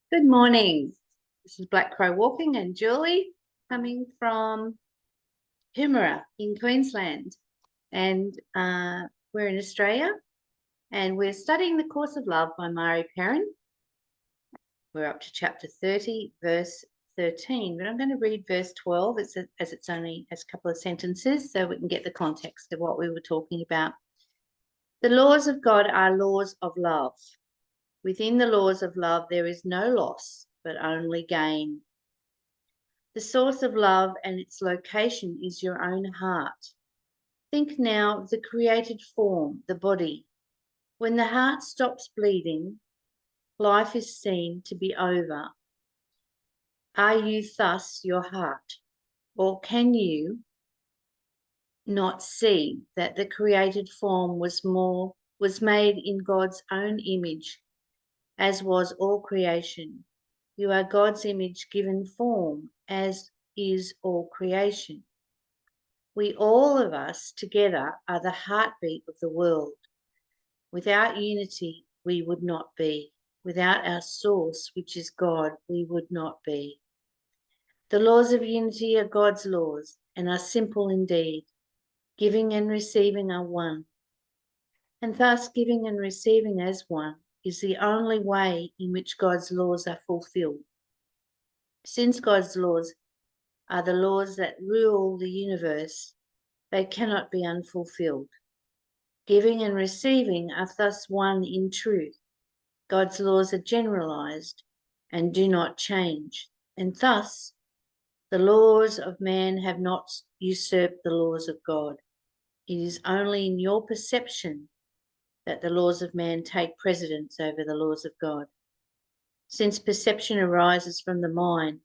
Good morning. This is Black Crow Walking and Julie coming from Humera in Queensland. And we're in Australia and we're studying The Course of Love by Mari Perron. We're up to chapter 30, verse 13, but I'm going to read verse 12 as it's only a couple of sentences so we can get the context of what we were talking about. The laws of God are laws of love. Within the laws of love, there is no loss, but only gain. The source of love and its location is your own heart. Think now of the created form, the body. When the heart stops bleeding, life is seen to be over. Are you thus your heart? Or can you not see that the created form was made in God's own image, as was all creation? You are God's image given form, as is all creation. We, all of us together, are the heartbeat of the world. Without unity, we would not be. Without our source, which is God, we would not be. The laws of unity are God's laws and are simple indeed. Giving and receiving are one. And thus giving and receiving as one is the only way in which God's laws are fulfilled. Since God's laws are the laws that rule the universe, they cannot be unfulfilled. Giving and receiving are thus one in truth. God's laws are generalized and do not change, and thus the laws of man have not usurped the laws of God. It is only in your perception that the laws of man take precedence over the laws of God. Since perception arises from the mind,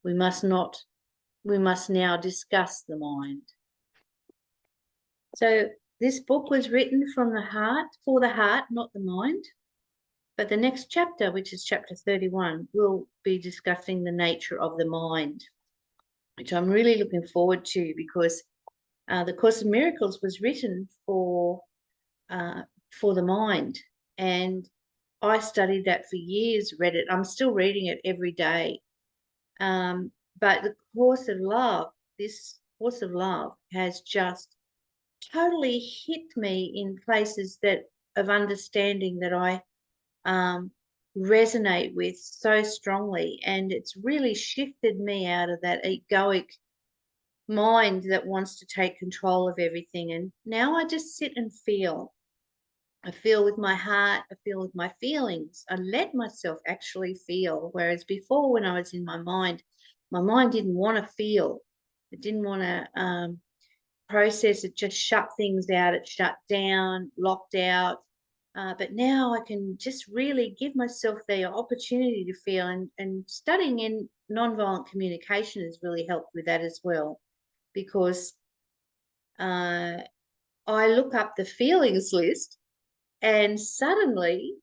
we must now discuss the mind. So this book was written from the heart, for the heart, not the mind. But the next chapter, which is chapter 31, will be discussing the nature of the mind, which I'm really looking forward to, because the Course of Miracles was written for the mind. And I studied that for years, read it. I'm still reading it every day. But the Course of Love, this Course of Love has just totally hit me in places of understanding that I resonate with so strongly, and it's really shifted me out of that egoic mind that wants to take control of everything. And now I just sit and feel. I feel with my heart, I feel with my feelings. I let myself actually feel, whereas before, when I was in my mind didn't want to feel. It didn't want to process. It just shut things out. It shut down, locked out. But now I can just really give myself the opportunity to feel, and studying in nonviolent communication has really helped with that as well, because I look up the feelings list and suddenly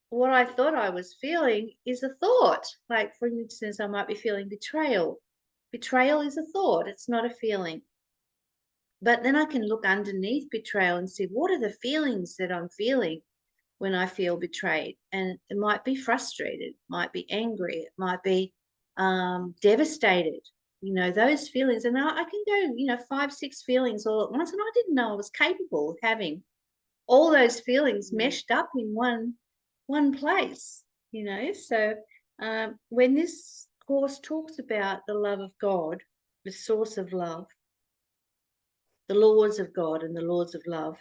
what I thought I was feeling is a thought. Like, for instance, I might be feeling betrayal. Betrayal is a thought. It's not a feeling. But then I can look underneath betrayal and see, what are the feelings that I'm feeling when I feel betrayed? And it might be frustrated, might be angry, it might be devastated, those feelings. And I can go, 5, 6 feelings all at once. And I didn't know I was capable of having all those feelings meshed up in one place, So when this course talks about the love of God, the source of love, the laws of God and the laws of love,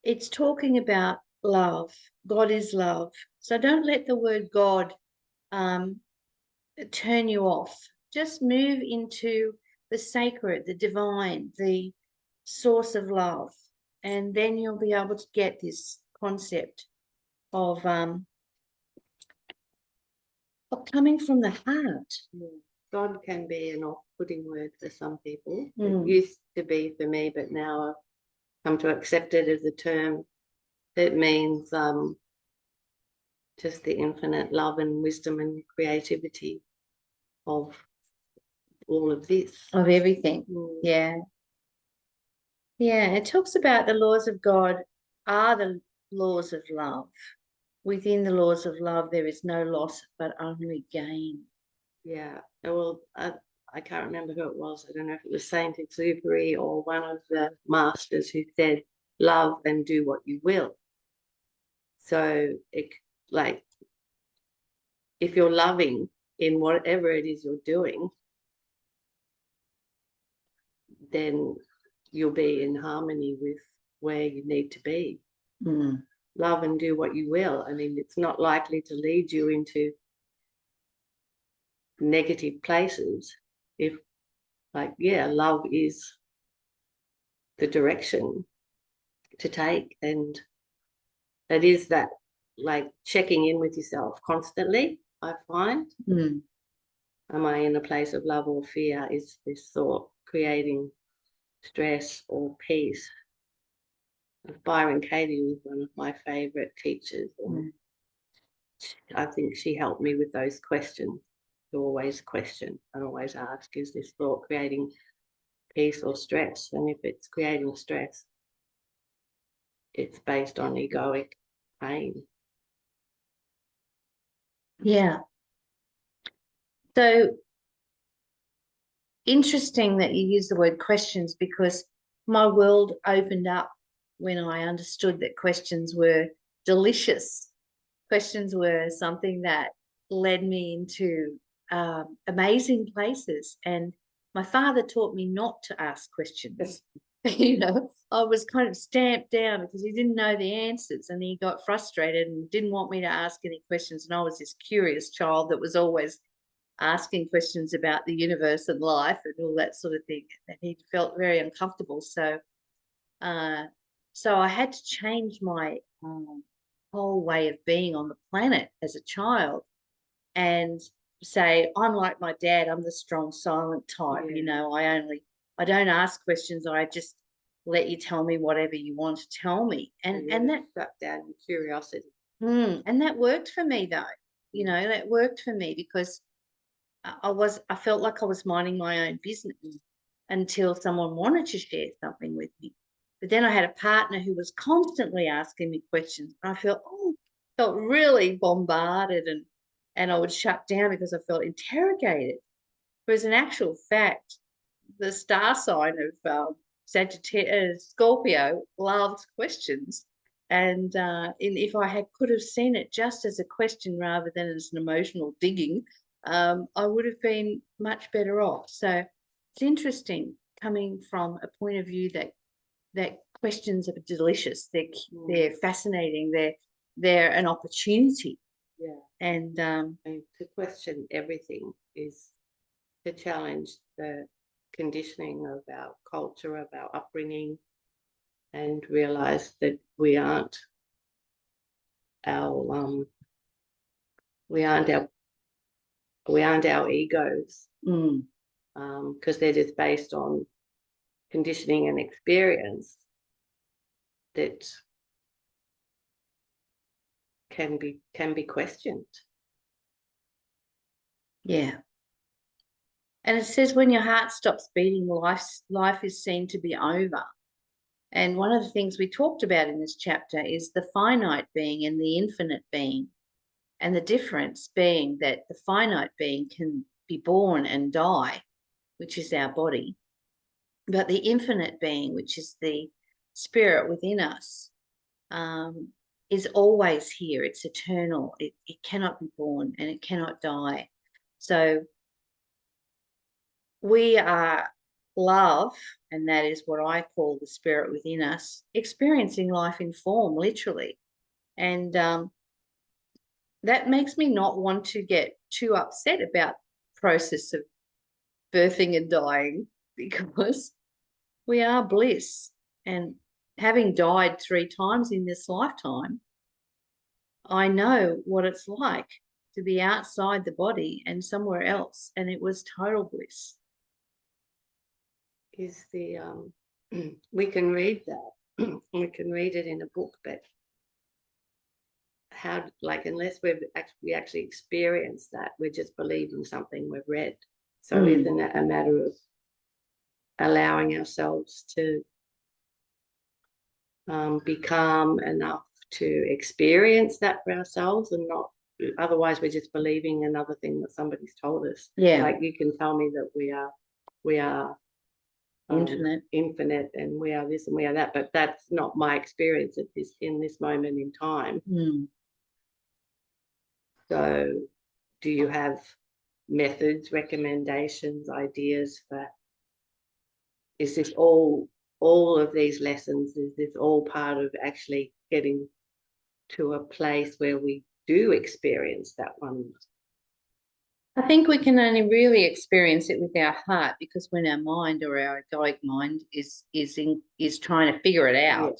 it's talking about love. God is love. So don't let the word God turn you off. Just move into the sacred, the divine, the source of love, and then you'll be able to get this concept of coming from the heart. God can be an off-putting word for some people. It used to be for me, but now I've come to accept it as a term that means just the infinite love and wisdom and creativity of all of this. Of everything. Yeah. Yeah, it talks about the laws of God are the laws of love. within the laws of love, there is no loss but only gain. Yeah. Well, I can't remember who it was. I don't know if it was Saint Exupery or one of the masters who said, love and do what you will. So it, like, if you're loving in whatever it is you're doing, then you'll be in harmony with where you need to be. Mm. Love and do what you will. I mean, it's not likely to lead you into negative places if, like, yeah, love is the direction to take. And it is that, like, checking in with yourself constantly, I find. Mm. Am I in a place of love or fear? Is this thought creating stress or peace? Byron Katie was one of my favorite teachers. And I think she helped me with those questions. To always question and always ask, is this thought creating peace or stress? And if it's creating stress, it's based on egoic pain. Yeah. So interesting that you use the word questions, because my world opened up when I understood that questions were delicious. Questions were something that led me into amazing places. And my father taught me not to ask questions. I was kind of stamped down because he didn't know the answers, and he got frustrated and didn't want me to ask any questions. And I was this curious child that was always asking questions about the universe and life and all that sort of thing. And he felt very uncomfortable. Uh, so I had to change my whole way of being on the planet as a child and say, I'm like my dad, I'm the strong, silent type. I don't ask questions. I just let you tell me whatever you want to tell me. And that shut down your curiosity. And that worked for me though. That worked for me because I felt like I was minding my own business until someone wanted to share something with me. But then I had a partner who was constantly asking me questions. And I felt really bombarded, and I would shut down because I felt interrogated. Whereas in actual fact, the star sign of Sagittarius, Scorpio loves questions. And if I could have seen it just as a question rather than as an emotional digging, I would have been much better off. So it's interesting coming from a point of view that questions are delicious. They're fascinating. They're an opportunity. Yeah. And to question everything is to challenge the conditioning of our culture, of our upbringing, and realize that we aren't our egos, because they're just based on conditioning and experience that can be questioned. Yeah. And it says when your heart stops beating, life is seen to be over. And one of the things we talked about in this chapter is the finite being and the infinite being. And the difference being that the finite being can be born and die, which is our body. But the infinite being, which is the spirit within us, is always here. It's eternal. It cannot be born and it cannot die. So we are love, and that is what I call the spirit within us, experiencing life in form, literally. And that makes me not want to get too upset about the process of birthing and dying, because we are bliss. And having died 3 times in this lifetime, I know what it's like to be outside the body and somewhere else, and it was total bliss. Is the we can read that. We can read it in a book, but how, like, unless we actually experienced that, we're just believing something we've read. So isn't it a matter of allowing ourselves to be calm enough to experience that for ourselves, and not, otherwise we're just believing another thing that somebody's told us. Yeah. Like, you can tell me that we are infinite, and we are this and we are that, but that's not my experience in this moment in time. So do you have methods, recommendations, ideas for, is this all of these lessons, is this all part of actually getting to a place where we do experience that one? I think we can only really experience it with our heart, because when our mind, or our egoic mind, is trying to figure it out,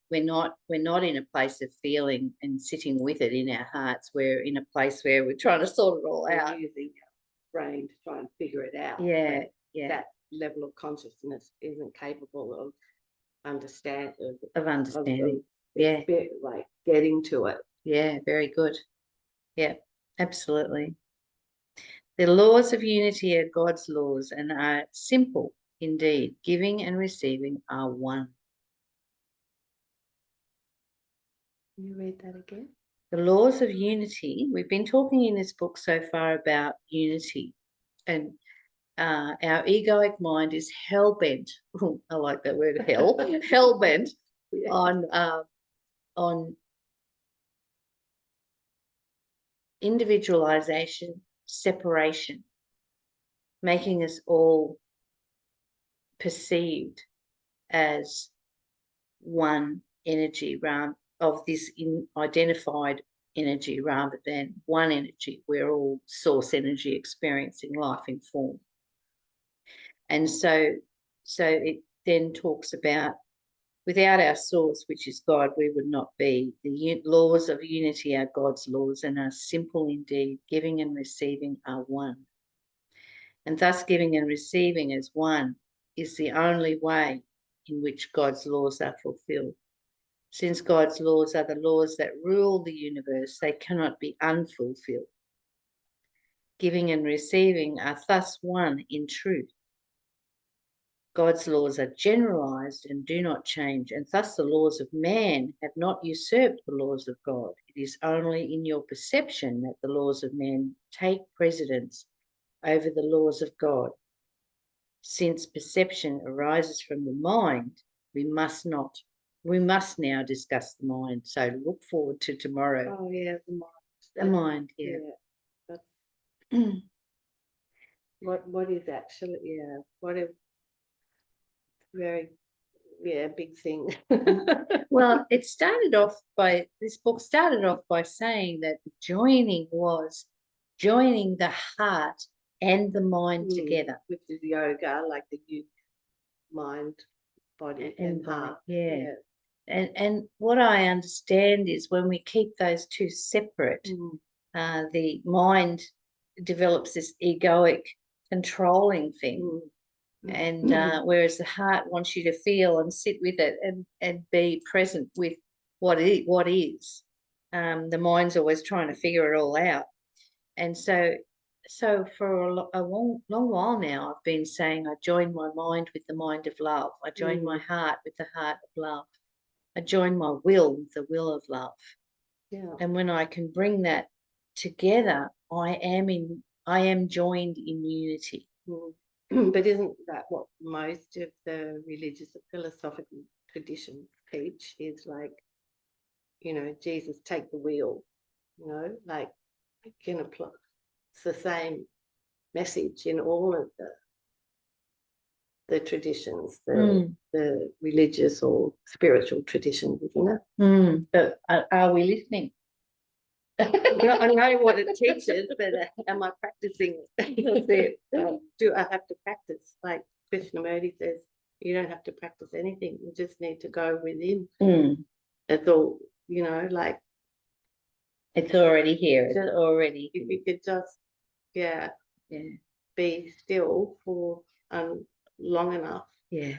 we're not in a place of feeling and sitting with it in our hearts. We're in a place where we're trying to sort it all out. We're using our brain to try and figure it out. Yeah, yeah. That level of consciousness isn't capable of understanding. Yeah, like getting to it. Yeah, very good. Yeah, absolutely. The laws of unity are God's laws and are simple indeed. Giving and receiving are one. Can you read that again? The laws of unity. We've been talking in this book so far about unity, and our egoic mind is hell-bent. I like that word, hell-bent on individualization, separation, making us all perceived as one energy, of this identified energy, rather than one energy. We're all source energy experiencing life in form. And so it then talks about, without our source, which is God, we would not be. The laws of unity are God's laws and are simple indeed. Giving and receiving are one. And thus giving and receiving as one is the only way in which God's laws are fulfilled. Since God's laws are the laws that rule the universe, they cannot be unfulfilled. Giving and receiving are thus one in truth. God's laws are generalized and do not change, and thus the laws of man have not usurped the laws of God. It is only in your perception that the laws of man take precedence over the laws of God. Since perception arises from the mind, we must now discuss the mind. So look forward to tomorrow. Oh yeah, the mind. The mind, yeah. That's, what is actually, what a very big thing. Well, this book started off by saying that the joining was joining the heart and the mind together, which is yoga, like the mind, body, and heart. Yeah. And what I understand is, when we keep those two separate, the mind develops this egoic controlling thing. And whereas the heart wants you to feel and sit with it and be present with what is. The mind's always trying to figure it all out. And so for a long while now, I've been saying, I join my mind with the mind of love. I join my heart with the heart of love. I join my will with the will of love. Yeah. And when I can bring that together, I am joined in unity. But isn't that what most of the religious or philosophical traditions teach? Is like, Jesus, take the wheel. Like, you can apply. It's the same message in all of the traditions, the religious or spiritual traditions, isn't it? But are we listening? I know what it teaches, but am I practicing it? Do I have to practice? Like Krishnamurti says, you don't have to practice anything. You just need to go within. It's all, like, it's already here. It's already. If you could just, be still for long enough. Yeah.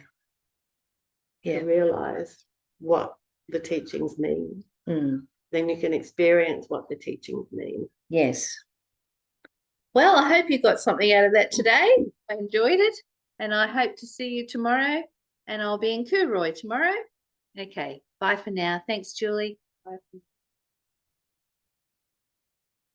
To realize what the teachings mean. Then you can experience what the teachings mean. Yes. Well, I hope you got something out of that today. I enjoyed it, and I hope to see you tomorrow. And I'll be in Cooroy tomorrow. Okay, bye for now. Thanks, Julie. Bye.